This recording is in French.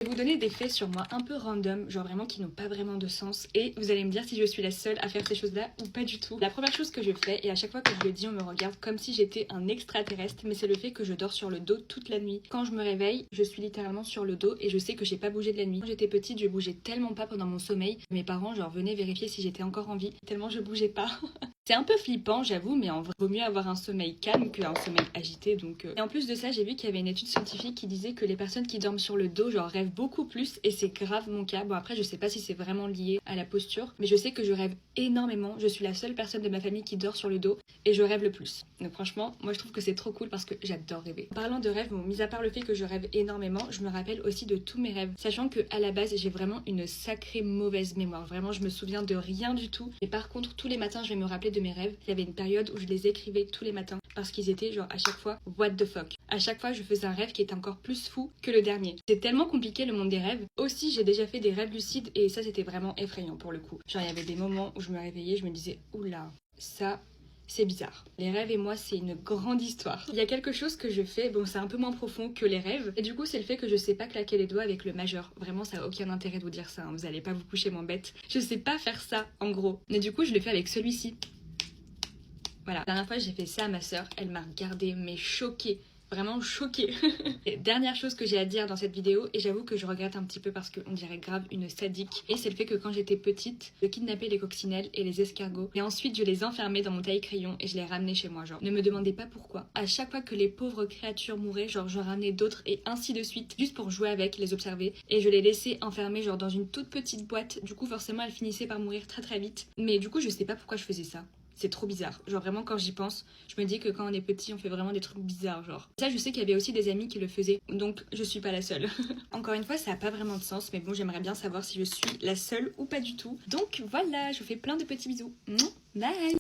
Je vais vous donner des faits sur moi un peu random, genre vraiment qui n'ont pas vraiment de sens, et vous allez me dire si je suis la seule à faire ces choses-là ou pas du tout. La première chose que je fais, et à chaque fois que je le dis on me regarde comme si j'étais un extraterrestre, mais c'est le fait que je dors sur le dos toute la nuit. Quand je me réveille, je suis littéralement sur le dos et je sais que j'ai pas bougé de la nuit. Quand j'étais petite, je bougeais tellement pas pendant mon sommeil, mes parents genre venaient vérifier si j'étais encore en vie, tellement je bougeais pas. C'est un peu flippant, j'avoue, mais en vrai, vaut mieux avoir un sommeil calme qu'un sommeil agité, donc... Et en plus de ça, j'ai vu qu'il y avait une étude scientifique qui disait que les personnes qui dorment sur le dos, genre, rêvent beaucoup plus, et c'est grave mon cas. Bon, après, je sais pas si c'est vraiment lié à la posture, mais je sais que je rêve énormément. Je suis la seule personne de ma famille qui dort sur le dos, et je rêve le plus. Donc franchement, moi je trouve que c'est trop cool parce que j'adore rêver. En parlant de rêve, bon, mis à part le fait que je rêve énormément, je me rappelle aussi de tous mes rêves, sachant que à la base, j'ai vraiment une sacrée mauvaise mémoire. Vraiment, je me souviens de rien du tout. Et par contre, tous les matins, je vais me rappeler de mes rêves. Il y avait une période où je les écrivais tous les matins parce qu'ils étaient genre à chaque fois what the fuck. À chaque fois je faisais un rêve qui était encore plus fou que le dernier. C'est tellement compliqué le monde des rêves. Aussi j'ai déjà fait des rêves lucides et ça c'était vraiment effrayant pour le coup. Genre il y avait des moments où je me réveillais, je me disais oula, ça c'est bizarre. Les rêves et moi, c'est une grande histoire. Il y a quelque chose que je fais, bon, c'est un peu moins profond que les rêves. Et du coup, c'est le fait que je sais pas claquer les doigts avec le majeur. Vraiment, ça a aucun intérêt de vous dire ça, hein. Vous allez pas vous coucher moins bête. Je sais pas faire ça, en gros. Mais du coup, je le fais avec celui-ci. Voilà, la dernière fois j'ai fait ça à ma soeur, elle m'a regardée mais choquée, vraiment choquée. Et dernière chose que j'ai à dire dans cette vidéo, et j'avoue que je regrette un petit peu parce qu'on dirait grave une sadique, et c'est le fait que quand j'étais petite, je kidnappais les coccinelles et les escargots, et ensuite je les enfermais dans mon taille-crayon et je les ramenais chez moi, genre. Ne me demandez pas pourquoi. À chaque fois que les pauvres créatures mouraient, genre je ramenais d'autres et ainsi de suite, juste pour jouer avec, les observer, et je les laissais enfermer genre dans une toute petite boîte, du coup forcément elles finissaient par mourir très très vite. Mais du coup je sais pas pourquoi je faisais ça. C'est trop bizarre. Genre vraiment quand j'y pense, je me dis que quand on est petit, on fait vraiment des trucs bizarres, genre. Ça, je sais qu'il y avait aussi des amis qui le faisaient, donc je suis pas la seule. Encore une fois, ça a pas vraiment de sens, mais bon, j'aimerais bien savoir si je suis la seule ou pas du tout. Donc voilà, je vous fais plein de petits bisous. Bye!